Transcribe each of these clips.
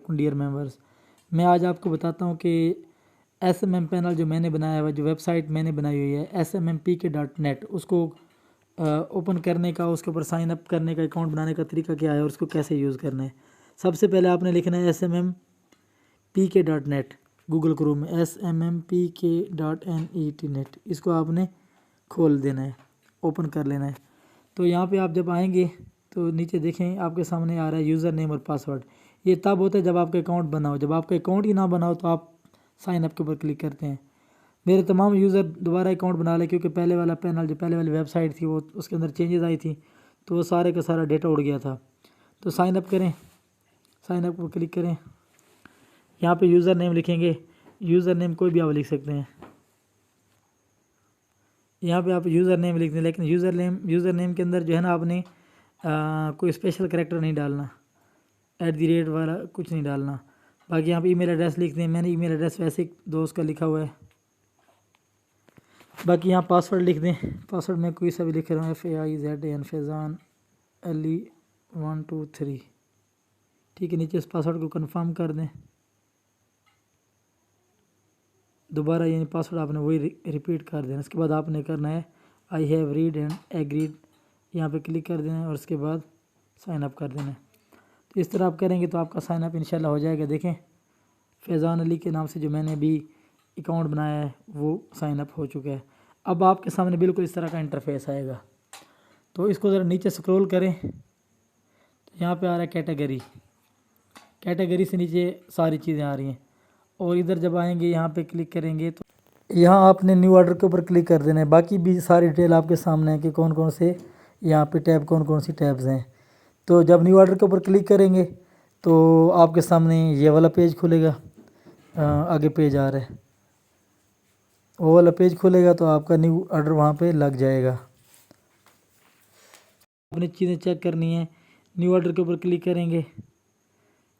Welcome dear members. मैं आज आपको बताता हूँ कि SMM पैनल जो मैंने बनाया हुआ, जो वेबसाइट मैंने बनाई हुई है smpk.net, उसको ओपन करने का, उसके ऊपर साइन अप करने का, अकाउंट बनाने का तरीका क्या है और उसको कैसे यूज़ करना है। सबसे पहले आपने लिखना है smpk.net, गूगल क्रोम में smpk.net, इसको आपने खोल देना है, ओपन कर लेना है। तो यहाँ पे आप जब आएंगे तो नीचे देखें आपके सामने आ रहा है यूज़र नेम और पासवर्ड। ये तब होता है जब आपका अकाउंट बना हो। जब आपका अकाउंट ही ना बना हो तो आप साइन अप के ऊपर क्लिक करते हैं। मेरे तमाम यूज़र दोबारा अकाउंट बना ले, क्योंकि पहले वाला पैनल, जो पहले वाली वेबसाइट थी, वो उसके अंदर चेंजेस आई थी, तो वो सारे का सारा डेटा उड़ गया था। तो साइन अप करें, साइन अप पर क्लिक करें। यहाँ पे यूज़र नेम लिखेंगे, यूज़र नेम कोई भी आप लिख सकते हैं। यहाँ पे आप यूज़र नेम लिख दें, लेकिन यूज़र नेम के अंदर जो है ना, आपने कोई स्पेशल कैरेक्टर नहीं डालना, @ वाला कुछ नहीं डालना। बाकी यहाँ पे ईमेल एड्रेस लिख दें। मैंने ईमेल एड्रेस वैसे दोस्त का लिखा हुआ है। बाकी यहाँ पासवर्ड लिख दें। पासवर्ड मैं कोई सा भी लिख रहा हूँ, FAIZAN फैज़ान अली 1 2 3। ठीक है, नीचे इस पासवर्ड को कंफर्म कर दें। दोबारा यानी पासवर्ड आपने वही रिपीट कर देना। उसके बाद आपने करना है I have read and agreed, यहाँ पे क्लिक कर देना है और उसके बाद साइन अप कर देना है। तो इस तरह आप करेंगे तो आपका साइन अप इंशाल्लाह हो जाएगा। देखें, फैज़ान अली के नाम से जो मैंने भी अकाउंट बनाया है वो साइन अप हो चुका है। अब आपके सामने बिल्कुल इस तरह का इंटरफेस आएगा। तो इसको ज़रा नीचे स्क्रॉल करें तो यहाँ पे आ रहा है कैटेगरी। कैटेगरी से नीचे सारी चीज़ें आ रही हैं और इधर जब आएंगे यहाँ पे क्लिक करेंगे तो यहाँ आपने न्यू ऑर्डर के ऊपर क्लिक कर देना है। बाकी भी सारी डिटेल आपके सामने है कि कौन कौन से यहाँ पे टैब, कौन कौन सी टैब्स हैं। तो जब न्यू ऑर्डर के ऊपर क्लिक करेंगे तो आपके सामने ये वाला पेज खुलेगा। आगे पेज आ रहा है, वो वाला पेज खुलेगा तो आपका न्यू ऑर्डर वहाँ पे लग जाएगा। अपनी चीज़ें चेक करनी है। न्यू ऑर्डर के ऊपर क्लिक करेंगे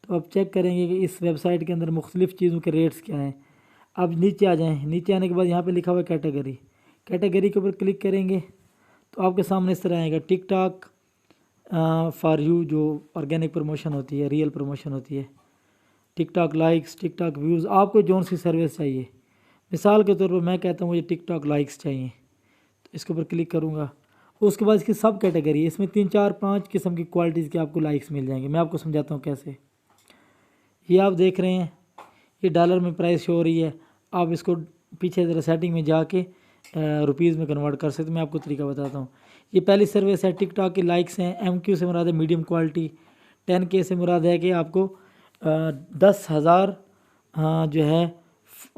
तो आप चेक करेंगे कि इस वेबसाइट के अंदर मुख्तलिफ़ चीज़ों के रेट्स क्या हैं। अब नीचे आ जाएं। नीचे आने के बाद यहाँ पे लिखा हुआ है कैटेगरी। कैटेगरी के ऊपर क्लिक करेंगे तो आपके सामने इस तरह आएगा टिकटॉक फॉर यू, जो ऑर्गेनिक प्रमोशन होती है, रियल प्रमोशन होती है। टिकटॉक लाइक्स, टिकटॉक व्यूज़, आपको जौन सी सर्विस चाहिए। मिसाल के तौर पर मैं कहता हूँ मुझे टिकटॉक लाइक्स चाहिए, तो इसके ऊपर क्लिक करूँगा। उसके बाद इसकी सब कैटेगरी है, इसमें 3 4 5 किस्म की क्वालिटीज़ के आपको लाइक्स मिल जाएंगे। मैं आपको समझाता हूँ कैसे। ये आप देख रहे हैं, ये डॉलर में प्राइस शो हो रही है। आप इसको पीछे ज़रा सेटिंग में जाके रुपीज़ में कन्वर्ट कर सकते हैं। मैं आपको तरीका बताता हूँ। ये पहली सर्विस है, टिकटॉक की लाइक्स हैं। MQ से मुराद है मीडियम क्वालिटी। 10K से मुराद है कि आपको 10,000 जो है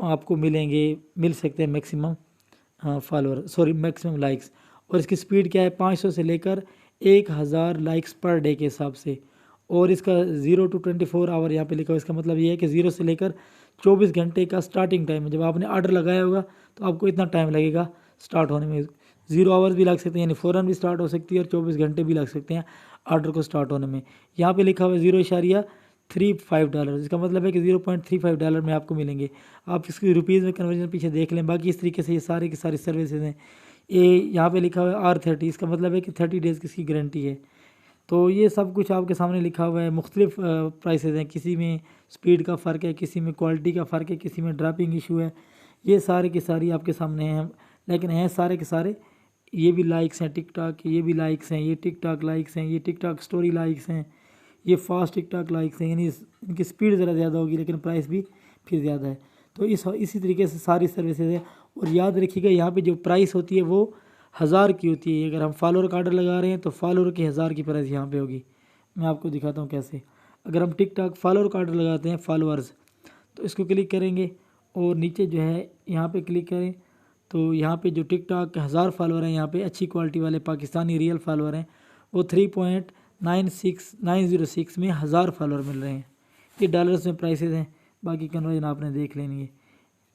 आपको मिल सकते हैं मैक्सिमम मैक्सिमम लाइक्स। और इसकी स्पीड क्या है, 500 से लेकर 1000 लाइक्स पर डे के हिसाब से। और इसका 0 to 24 आवर यहाँ पे लिखा हुआ। इसका मतलब ये है कि 0 से लेकर 24 घंटे का स्टार्टिंग टाइम है। जब आपने ऑर्डर लगाया होगा तो आपको इतना टाइम लगेगा स्टार्ट होने में। 0 आवर्स भी लग सकते हैं, यानी फ़ौरन भी स्टार्ट हो सकती है, और 24 घंटे भी लग सकते हैं ऑर्डर को स्टार्ट होने में। यहाँ पे लिखा हुआ है $0.35। इसका मतलब है कि $0.35 में आपको मिलेंगे। आप इसकी रुपीज़ में कन्वर्जन पीछे देख लें। बाकी इस तरीके से ये सारी की सारी सर्विसेज हैं। ये यहाँ पे लिखा हुआ है R30, इसका मतलब है कि 30 डेज़ की इसकी गारंटी है। तो ये सब कुछ आपके सामने लिखा हुआ है। मुख्तलिफ प्राइसेस हैं, किसी में स्पीड का फ़र्क है, किसी में क्वालिटी का फ़र्क है, किसी में ड्रॉपिंग इशू है। ये सारे की सारी आपके सामने हैं, लेकिन हैं सारे के सारे। ये भी लाइक्स हैं टिकटॉक, ये भी लाइक्स हैं, ये टिकटॉक लाइक्स हैं, ये टिकटॉक स्टोरी लाइक्स हैं, ये फास्ट टिकटॉक लाइक्स हैं। यानी इनकी स्पीड ज़रा ज़्यादा होगी लेकिन प्राइस भी फिर ज़्यादा है। तो इसी तरीके से सारी सर्विसेज है। और याद रखिएगा, यहाँ पे जो प्राइस होती है वो 1000 की होती है। अगर हम फॉलोअर का ऑर्डर लगा रहे हैं तो फॉलोअर की 1000 की प्राइस यहाँ पे होगी। मैं आपको दिखाता हूँ कैसे। अगर हम टिकटॉक फॉलोअर का ऑर्डर लगाते हैं, फॉलोअर्स, तो इसको क्लिक करेंगे और नीचे जो है यहाँ पे क्लिक करें तो यहाँ पे जो टिकटॉक के 1000 फॉलोअर हैं, यहाँ पे अच्छी क्वालिटी वाले पाकिस्तानी रियल फॉलोअर हैं, वो 3.906 में 1000 फॉलोअर मिल रहे हैं। ये डॉलर्स में प्राइसेस हैं, बाकी कन्वर्जन आपने देख लेनी है।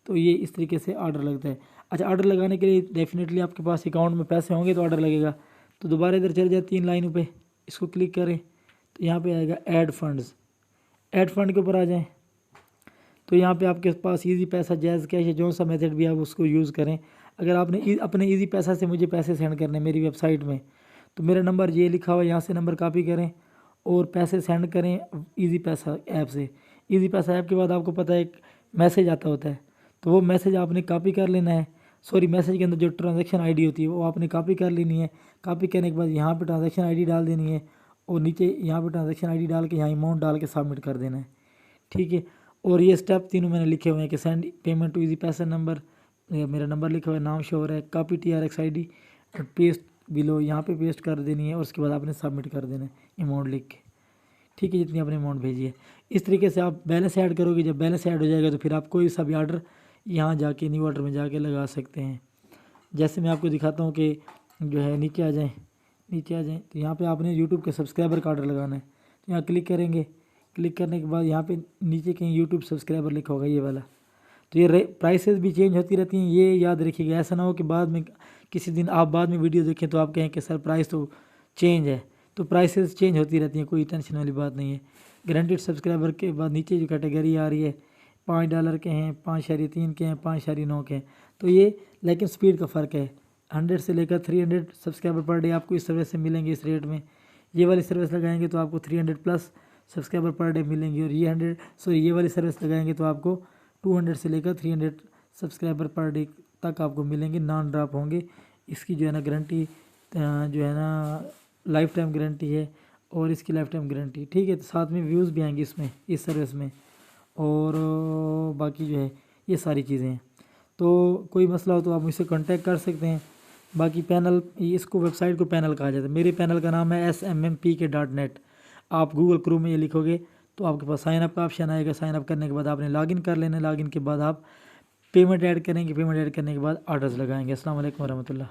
तो ये इस तरीके से ऑर्डर लगता है। अच्छा, ऑर्डर लगाने के लिए डेफिनेटली आपके पास अकाउंट में पैसे होंगे तो ऑर्डर लगेगा। तो दोबारा इधर चले जाए 3 लाइनों पे, इसको क्लिक करें तो यहाँ पे आएगा ऐड फंड्स। ऐड फंड के ऊपर आ जाएं तो यहाँ पे आपके पास इजी पैसा, जैज़ कैश या जो सा मेथड भी आप उसको यूज़ करें। अगर आपने अपने इजी पैसा से मुझे पैसे सेंड करने मेरी वेबसाइट में, तो मेरा नंबर ये लिखा हुआ है, यहाँ से नंबर कॉपी करें और पैसे सेंड करें इजी पैसा ऐप से। ईजी पैसा ऐप के बाद आपको पता है एक मैसेज आता होता है, तो वो मैसेज आपने कॉपी कर लेना है। सॉरी, मैसेज के अंदर जो ट्रांजैक्शन आईडी होती है वो आपने कॉपी कर लेनी है। कॉपी करने के बाद यहाँ पे ट्रांजैक्शन आईडी डाल देनी है और नीचे यहाँ पे ट्रांजैक्शन आईडी डाल के यहाँ अमाउंट डाल के सबमिट कर देना है, ठीक है। और ये स्टेप तीनों मैंने लिखे हुए हैं कि सेंड पेमेंट टू ईजी पैसा नंबर, मेरा नंबर लिखा हुआ है, नाम शो हो रहा है, copy TRX ID paste below, यहाँ पे पेस्ट कर देनी है और उसके बाद आपने सबमिट कर देना है अमाउंट लिख के, ठीक है, जितनी आपने अमाउंट भेजी है। इस तरीके से आप बैलेंस ऐड करोगे। जब बैलेंस ऐड हो जाएगा तो फिर आप कोई सा भी ऑर्डर यहाँ जाके न्यू ऑर्डर में जाके लगा सकते हैं। जैसे मैं आपको दिखाता हूँ कि जो है नीचे आ जाएँ, नीचे आ जाएँ तो यहाँ पे आपने यूट्यूब के सब्सक्राइबर का ऑर्डर लगाना है। तो यहाँ क्लिक करेंगे, क्लिक करने के बाद यहाँ पे नीचे कहीं यूट्यूब सब्सक्राइबर लिखा होगा ये वाला। तो ये प्राइसेस भी चेंज होती रहती हैं, ये याद रखिएगा। ऐसा ना हो कि बाद में किसी दिन आप बाद में वीडियो देखें तो आप कहें कि सर प्राइस तो चेंज है। तो प्राइसेस चेंज होती रहती हैं, कोई टेंशन वाली बात नहीं है। गारंटेड सब्सक्राइबर के बाद नीचे जो कैटेगरी आ रही है $5 के हैं, 5.3 के हैं, 5.9 के हैं। तो ये लेकिन स्पीड का फ़र्क है। 100 से लेकर 300 सब्सक्राइबर पर डे आपको इस सर्विस से मिलेंगे इस रेट में। ये वाली सर्विस लगाएंगे तो आपको 300 प्लस सब्सक्राइबर पर डे मिलेंगे। और ये वाली सर्विस लगाएंगे तो आपको 200 से लेकर 300 सब्सक्राइबर पर डे तक आपको मिलेंगे, नॉन ड्रॉप होंगे। इसकी जो है ना गारंटी जो है ना लाइफ टाइम गारंटी है और इसकी लाइफ टाइम गारंटी, ठीक है। तो साथ में व्यूज़ भी आएंगे इसमें, इस सर्विस में, और बाकी जो है ये सारी चीज़ें हैं। तो कोई मसला हो तो आप मुझसे कांटेक्ट कर सकते हैं। बाकी पैनल, इसको वेबसाइट को पैनल कहा जाता है। मेरे पैनल का नाम है smmPK.net। आप गूगल क्रोम में ये लिखोगे तो आपके पास साइन अप का ऑप्शन आएगा। साइन अप करने के बाद आपने लॉगिन कर लेना। लॉगिन के बाद आप पेमेंट ऐड करेंगे, पेमेंट ऐड करने के बाद ऑर्डर्स लगाएंगे। अस्सलाम वालेकुम रहमतुल्लाह।